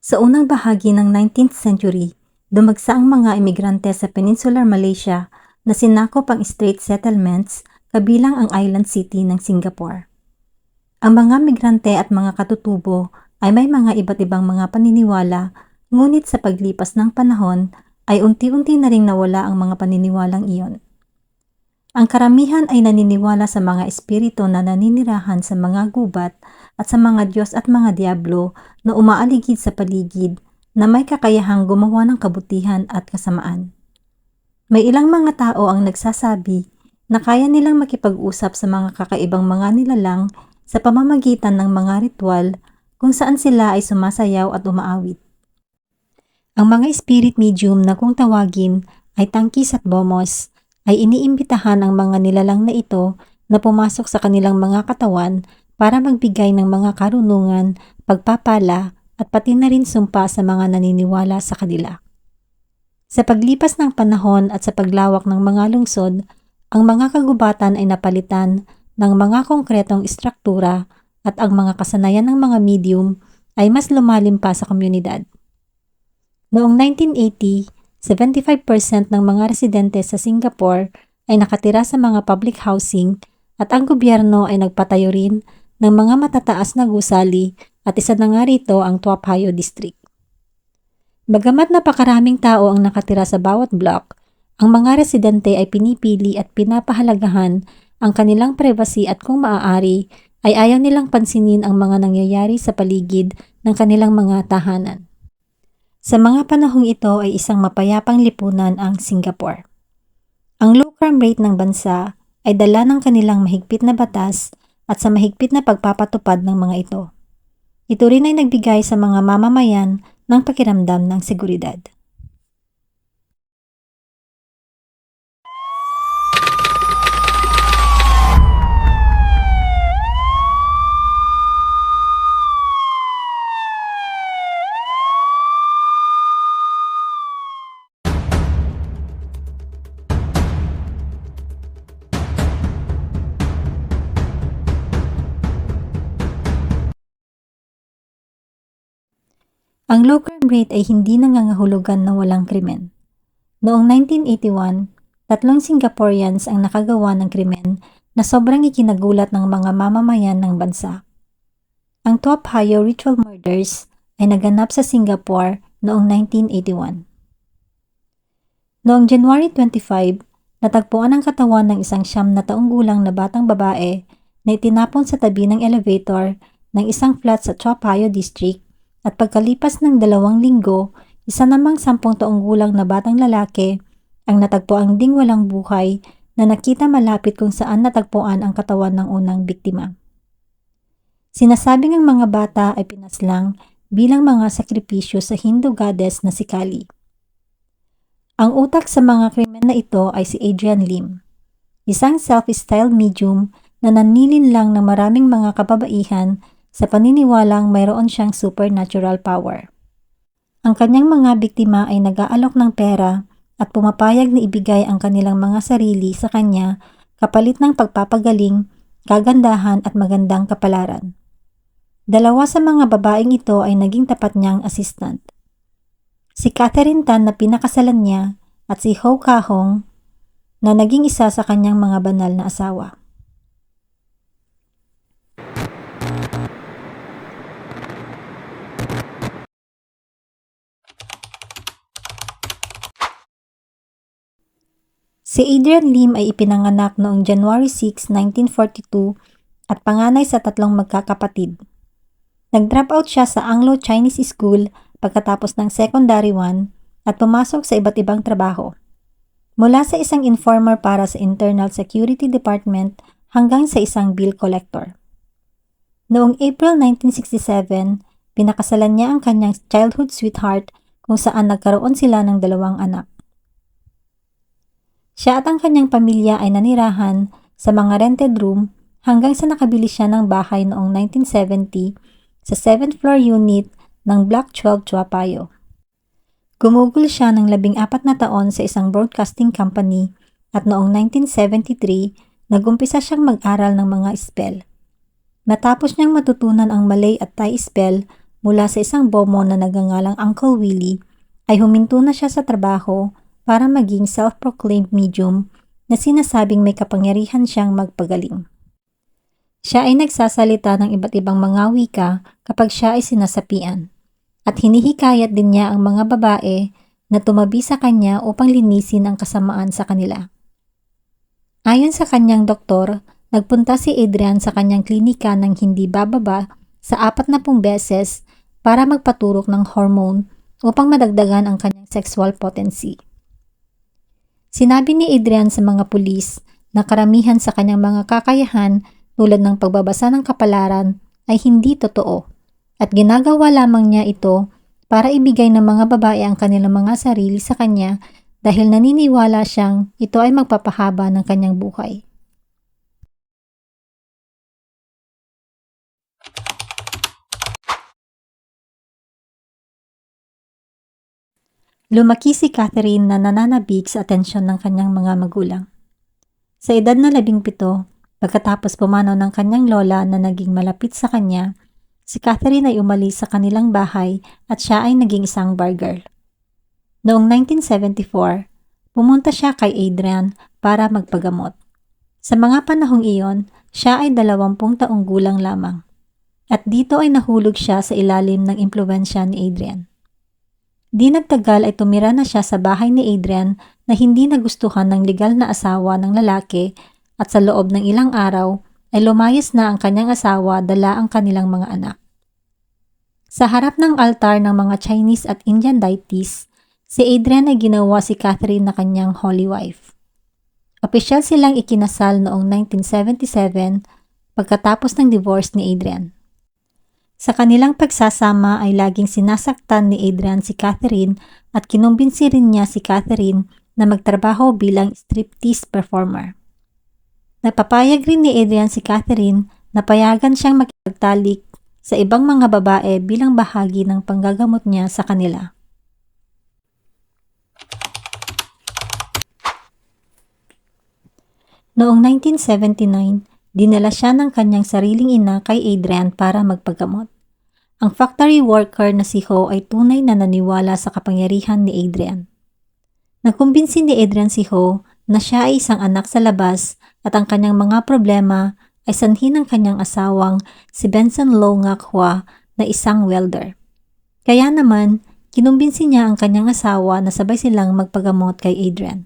Sa unang bahagi ng 19th century, dumagsa ang mga imigrante sa Peninsular Malaysia na sinakop ang Strait Settlements kabilang ang island city ng Singapore. Ang mga migrante at mga katutubo ay may mga iba't ibang mga paniniwala, ngunit sa paglipas ng panahon ay unti-unti na ring nawala ang mga paniniwalang iyon. Ang karamihan ay naniniwala sa mga espiritu na naninirahan sa mga gubat at sa mga Diyos at mga diablo na umaaligid sa paligid na may kakayahang gumawa ng kabutihan at kasamaan. May ilang mga tao ang nagsasabi na kaya nilang makipag-usap sa mga kakaibang mga nilalang sa pamamagitan ng mga ritual kung saan sila ay sumasayaw at umaawit. Ang mga spirit medium na kung tawagin ay tangkis at bomos ay iniimbitahan ang mga nilalang na ito na pumasok sa kanilang mga katawan para magbigay ng mga karunungan, pagpapala at pati na rin sumpa sa mga naniniwala sa kanila. Sa paglipas ng panahon at sa paglawak ng mga lungsod, ang mga kagubatan ay napalitan ng mga konkretong istruktura at ang mga kasanayan ng mga medium ay mas lumalim pa sa komunidad. Noong 1980, 75% ng mga residente sa Singapore ay nakatira sa mga public housing at ang gobyerno ay nagpatayo rin ng mga matataas na gusali at isa na nga rito ang Toa Payoh District. Bagamat napakaraming tao ang nakatira sa bawat block, ang mga residente ay pinipili at pinapahalagahan ang kanilang privacy at kung maaari ay ayaw nilang pansinin ang mga nangyayari sa paligid ng kanilang mga tahanan. Sa mga panahong ito ay isang mapayapang lipunan ang Singapore. Ang low crime rate ng bansa ay dala ng kanilang mahigpit na batas at sa mahigpit na pagpapatupad ng mga ito. Ito rin ay nagbigay sa mga mamamayan ng pakiramdam ng seguridad. Ang low crime rate ay hindi nangangahulugan na walang krimen. Noong 1981, 3 Singaporeans ang nakagawa ng krimen na sobrang ikinagulat ng mga mamamayan ng bansa. Ang Toa Payoh ritual murders ay naganap sa Singapore noong 1981. Noong January 25, natagpuan ang katawan ng isang 9 na taong gulang na batang babae na itinapon sa tabi ng elevator ng isang flat sa Toa Payoh District. At pagkalipas ng 2 linggo, isa namang 10 taong gulang na batang lalaki ang natagpuang ding walang buhay na nakita malapit kung saan natagpuan ang katawan ng unang biktima. Sinasabing ang mga bata ay pinaslang bilang mga sakripisyo sa Hindu goddess na si Kali. Ang utak sa mga krimen na ito ay si Adrian Lim, isang self-styled medium na nanilin lang ng maraming mga kababaihan sa paniniwalang mayroon siyang supernatural power. Ang kanyang mga biktima ay nag-aalok ng pera at pumapayag na ibigay ang kanilang mga sarili sa kanya kapalit ng pagpapagaling, kagandahan at magandang kapalaran. 2 sa mga babaeng ito ay naging tapat niyang assistant. Si Catherine Tan na pinakasalan niya at si Ho Ka Hong na naging isa sa kanyang mga banal na asawa. Si Adrian Lim ay ipinanganak noong January 6, 1942 at panganay sa 3 magkakapatid. Nag-drop out siya sa Anglo-Chinese School pagkatapos ng Secondary 1 at pumasok sa iba't ibang trabaho. Mula sa isang informer para sa Internal Security Department hanggang sa isang bill collector. Noong April 1967, pinakasalan niya ang kanyang childhood sweetheart kung saan nagkaroon sila ng 2 anak. Siya at ang kanyang pamilya ay nanirahan sa mga rented room hanggang sa nakabili siya ng bahay noong 1970 sa 7th floor unit ng Block 12 Toa Payoh. Gumugol siya ng 14 na taon sa isang broadcasting company at noong 1973, nagumpisa siyang mag-aral ng mga spell. Natapos niyang matutunan ang Malay at Thai spell mula sa isang bomo na nagngangalang Uncle Willie, ay huminto na siya sa trabaho para maging self-proclaimed medium na sinasabing may kapangyarihan siyang magpagaling. Siya ay nagsasalita ng iba't ibang mga wika kapag siya ay sinasapian, at hinihikayat din niya ang mga babae na tumabi sa kanya upang linisin ang kasamaan sa kanila. Ayon sa kanyang doktor, nagpunta si Adrian sa kanyang klinika ng hindi bababa sa 40 beses para magpaturok ng hormone upang madagdagan ang kanyang sexual potency. Sinabi ni Adrian sa mga pulis na karamihan sa kanyang mga kakayahan tulad ng pagbabasa ng kapalaran ay hindi totoo at ginagawa lamang niya ito para ibigay ng mga babae ang kanilang mga sarili sa kanya dahil naniniwala siyang ito ay magpapahaba ng kanyang buhay. Lumaki si Catherine na nananabik sa atensyon ng kanyang mga magulang. Sa edad na 17, pagkatapos pumanaw ng kanyang lola na naging malapit sa kanya, si Catherine ay umalis sa kanilang bahay at siya ay naging isang bar girl. Noong 1974, pumunta siya kay Adrian para magpagamot. Sa mga panahong iyon, siya ay 20 taong gulang lamang. At dito ay nahulog siya sa ilalim ng impluwensya ni Adrian. Di nagtagal ay tumira na siya sa bahay ni Adrian na hindi nagustuhan ng legal na asawa ng lalaki at sa loob ng ilang araw ay lumayas na ang kanyang asawa dala ang kanilang mga anak. Sa harap ng altar ng mga Chinese at Indian deities, si Adrian ay ginawa si Catherine na kanyang holy wife. Opisyal silang ikinasal noong 1977 pagkatapos ng divorce ni Adrian. Sa kanilang pagsasama ay laging sinasaktan ni Adrian si Catherine at kinumbinsi rin niya si Catherine na magtrabaho bilang striptease performer. Napapayag rin ni Adrian si Catherine na payagan siyang makipagtalik sa ibang mga babae bilang bahagi ng panggagamot niya sa kanila. Noong 1979, dinala siya ng kanyang sariling ina kay Adrian para magpagamot. Ang factory worker na si Ho ay tunay na naniwala sa kapangyarihan ni Adrian. Nakumbinsi ni Adrian si Ho na siya ay isang anak sa labas at ang kanyang mga problema ay sanhi ng kanyang asawang si Benson Lo Ngak Hua na isang welder. Kaya naman, kinumbinsi niya ang kanyang asawa na sabay silang magpagamot kay Adrian.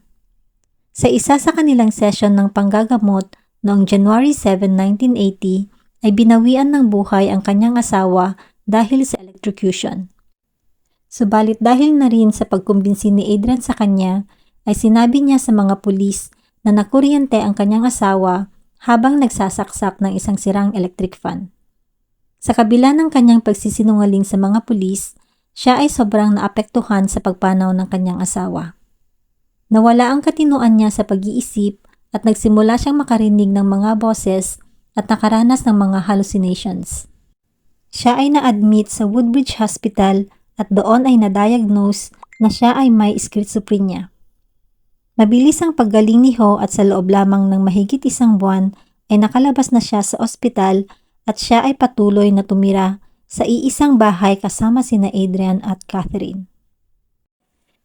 Sa isa sa kanilang session ng panggagamot noong January 7, 1980, ay binawian ng buhay ang kanyang asawa dahil sa electrocution. Subalit dahil na rin sa pagkumbinsi ni Adrian sa kanya, ay sinabi niya sa mga pulis na nakuryente ang kanyang asawa habang nagsasaksak ng isang sirang electric fan. Sa kabila ng kanyang pagsisinungaling sa mga pulis, siya ay sobrang naapektuhan sa pagpanaw ng kanyang asawa. Nawala ang katinoan niya sa pag-iisip at nagsimula siyang makarinig ng mga boses at nakaranas ng mga hallucinations. Siya ay na-admit sa Woodbridge Hospital at doon ay na-diagnose na siya ay may schizophrenia. Mabilis ang paggaling ni Ho at sa loob lamang ng mahigit 1 buwan ay nakalabas na siya sa ospital at siya ay patuloy na tumira sa iisang bahay kasama sina Adrian at Catherine.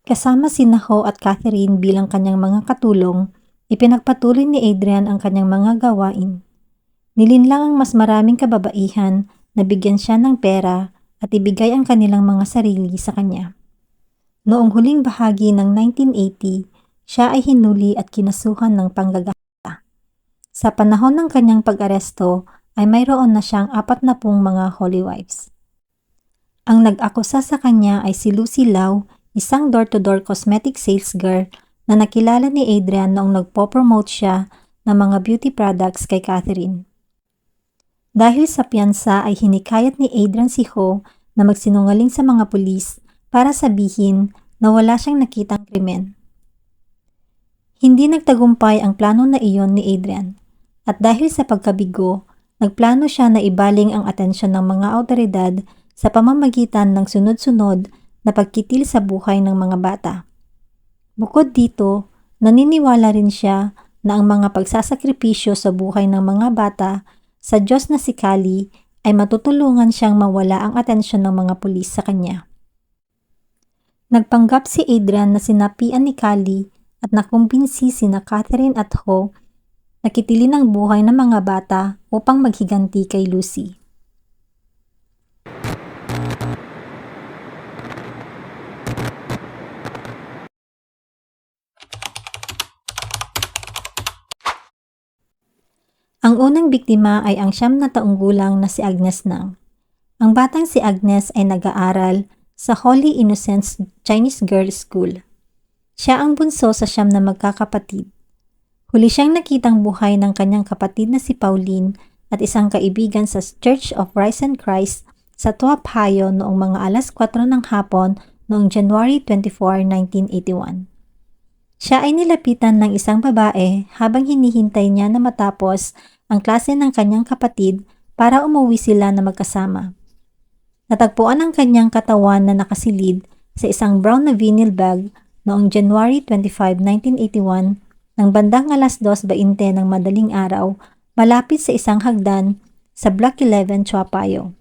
Kasama sina Ho at Catherine bilang kanyang mga katulong, ipinagpatuloy ni Adrian ang kanyang mga gawain. Nilinlang ang mas maraming kababaihan na bigyan siya ng pera at ibigay ang kanilang mga sarili sa kanya. Noong huling bahagi ng 1980, siya ay hinuli at kinasuhan ng panggagahasa. Sa panahon ng kanyang pag-aresto ay mayroon na siyang 40 mga holy wives. Ang nag-akusa sa kanya ay si Lucy Lau, isang door-to-door cosmetic sales girl na nakilala ni Adrian noong nagpo-promote siya ng mga beauty products kay Catherine. Dahil sa piyansa ay hinikayat ni Adrian si Ho na magsinungaling sa mga pulis para sabihin na wala siyang nakitang krimen. Hindi nagtagumpay ang plano na iyon ni Adrian at dahil sa pagkabigo, nagplano siya na ibaling ang atensyon ng mga awtoridad sa pamamagitan ng sunod-sunod na pagkitil sa buhay ng mga bata. Bukod dito, naniniwala rin siya na ang mga pagsasakripisyo sa buhay ng mga bata sa Diyos na si Kali ay matutulungan siyang mawala ang atensyon ng mga pulis sa kanya. Nagpanggap si Adrian na sinapian ni Callie at nakumbinsi sina Catherine at Ho na kitilin ang buhay ng mga bata upang maghiganti kay Lucy. Ang unang biktima ay ang 9 na taong gulang na si Agnes Nang. Ang batang si Agnes ay nag-aaral sa Holy Innocents Chinese Girls School. Siya ang bunso sa 9 na magkakapatid. Huli siyang nakitang buhay ng kanyang kapatid na si Pauline at isang kaibigan sa Church of Rise and Christ sa Toa Payoh noong mga alas 4 ng hapon noong January 24, 1981. Siya ay nilapitan ng isang babae habang hinihintay niya na matapos ang klase ng kanyang kapatid para umuwi sila na magkasama. Natagpuan ang kanyang katawan na nakasilid sa isang brown na vinyl bag noong January 25, 1981 ng bandang alas 2:20 ng madaling araw malapit sa isang hagdan sa Block 11 Toa Payoh.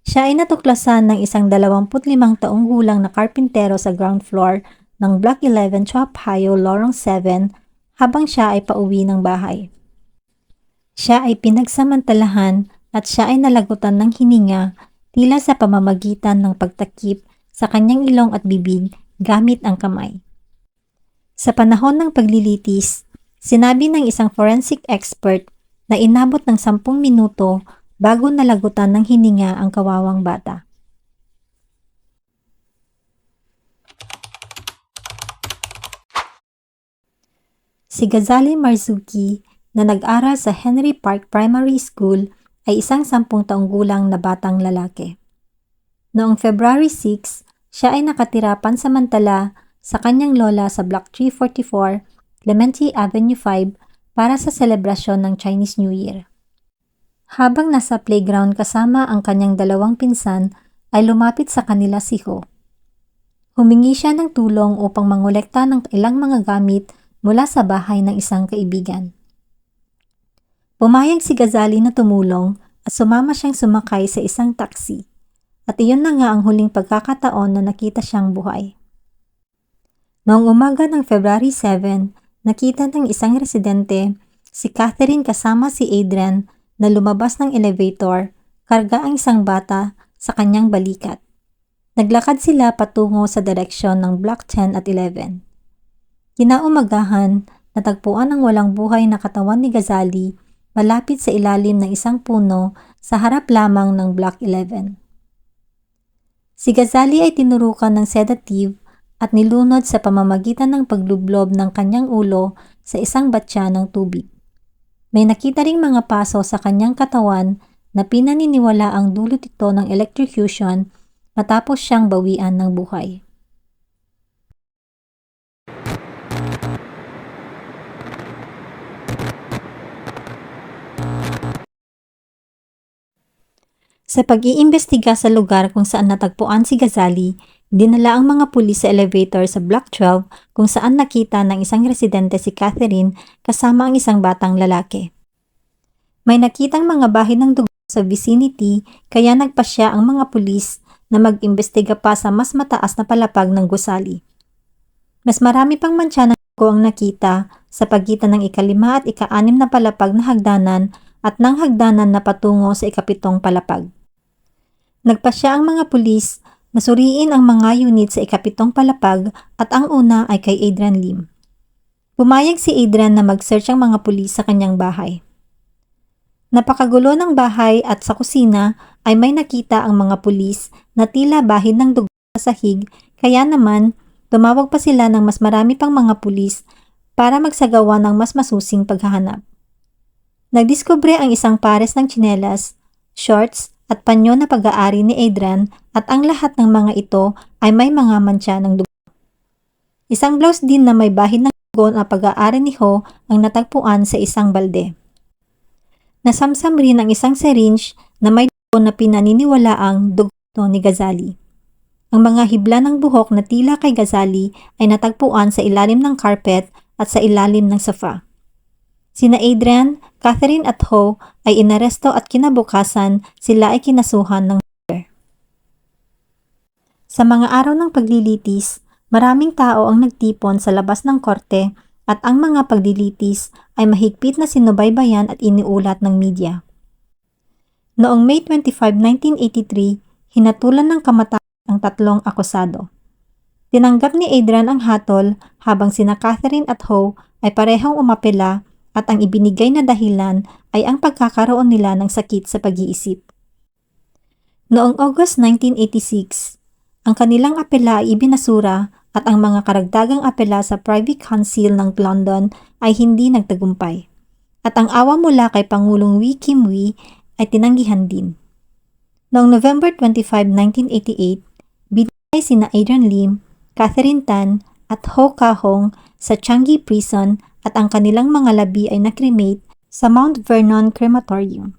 Siya ay natuklasan ng isang 25 taong gulang na karpintero sa ground floor ng Block 11 Toa Payoh Lorong 7 habang siya ay pauwi ng bahay. Siya ay pinagsamantalahan at siya ay nalagutan ng hininga tila sa pamamagitan ng pagtakip sa kanyang ilong at bibig gamit ang kamay. Sa panahon ng paglilitis, sinabi ng isang forensic expert na inabot ng 10 minuto bago nalagutan ng hininga ang kawawang bata. Si Ghazali Marzuki na nag-aral sa Henry Park Primary School ay isang 10 taong gulang na batang lalaki. Noong February 6, siya ay nakatira pansamantala sa kanyang lola sa Block 344, Clementi Avenue 5 para sa selebrasyon ng Chinese New Year. Habang nasa playground kasama ang kanyang 2 pinsan, ay lumapit sa kanila si Ho. Humingi siya ng tulong upang mangolekta ng ilang mga gamit mula sa bahay ng isang kaibigan. Pumayag si Ghazali na tumulong at sumama siyang sumakay sa isang taxi. At iyon na nga ang huling pagkakataon na nakita siyang buhay. Noong umaga ng February 7, nakita ng isang residente si Catherine kasama si Adrian na lumabas ng elevator, karga ang isang bata sa kanyang balikat. Naglakad sila patungo sa direksyon ng Block 10 at 11. Kinaumagahan, natagpuan ang walang buhay na katawan ni Ghazali malapit sa ilalim ng isang puno sa harap lamang ng Block 11. Si Ghazali ay tinurukan ng sedative at nilunod sa pamamagitan ng paglublob ng kanyang ulo sa isang batya ng tubig. May nakita ring mga paso sa kanyang katawan na pinaniniwala ang dulot ito ng electrocution matapos siyang bawian ng buhay. Sa pag-iimbestiga sa lugar kung saan natagpuan si Ghazali, dinala ang mga pulis sa elevator sa Block 12 kung saan nakita ng isang residente si Catherine kasama ang isang batang lalaki. May nakitang mga bahid ng dugo sa vicinity kaya nagpasya ang mga pulis na mag-imbestiga pa sa mas mataas na palapag ng gusali. Mas marami pang mantsa ng dugo ang nakita sa pagitan ng ika-5 at ika-6 na palapag na hagdanan at ng hagdanan na patungo sa ika-7 palapag. Nagpasya ang mga pulis na suriin ang mga unit sa ika-7 palapag at ang una ay kay Adrian Lim. Pumayag si Adrian na mag-search ang mga pulis sa kanyang bahay. Napakagulo ng bahay at sa kusina ay may nakita ang mga pulis na tila bahid ng dugo sa sahig kaya naman tumawag pa sila ng mas marami pang mga pulis para magsagawa ng mas masusing paghahanap. Nagdiskubre ang isang pares ng tsinelas, shorts at panyo na pag-aari ni Adrian at ang lahat ng mga ito ay may mga mantsa ng dugo. Isang blouse din na may bahid ng dugo na pag-aari ni Ho ang natagpuan sa isang balde. Nasamsam rin ang isang syringe na may dugo na pinaniniwalaang dugo ni Ghazali. Ang mga hibla ng buhok na tila kay Ghazali ay natagpuan sa ilalim ng carpet at sa ilalim ng sofa. Sina Adrian, Catherine at Ho ay inaresto at kinabukasan sila ay kinasuhan ng murder. Sa mga araw ng paglilitis, maraming tao ang nagtipon sa labas ng korte at ang mga paglilitis ay mahigpit na sinubaybayan at iniulat ng media. Noong May 25, 1983, hinatulan ng kamatayan ang tatlong akusado. Tinanggap ni Adrian ang hatol habang sina Catherine at Ho ay parehong umapela at ang ibinigay na dahilan ay ang pagkakaroon nila ng sakit sa pag-iisip. Noong August 1986, ang kanilang apela ay ibinasura at ang mga karagdagang apela sa Privy Council ng London ay hindi nagtagumpay. At ang awa mula kay Pangulong Wee Kim Wee ay tinanggihan din. Noong November 25, 1988, binigay sina Adrian Lim, Catherine Tan at Ho Ka Hong sa Changi Prison at ang kanilang mga labi ay nakremate sa Mount Vernon Crematorium.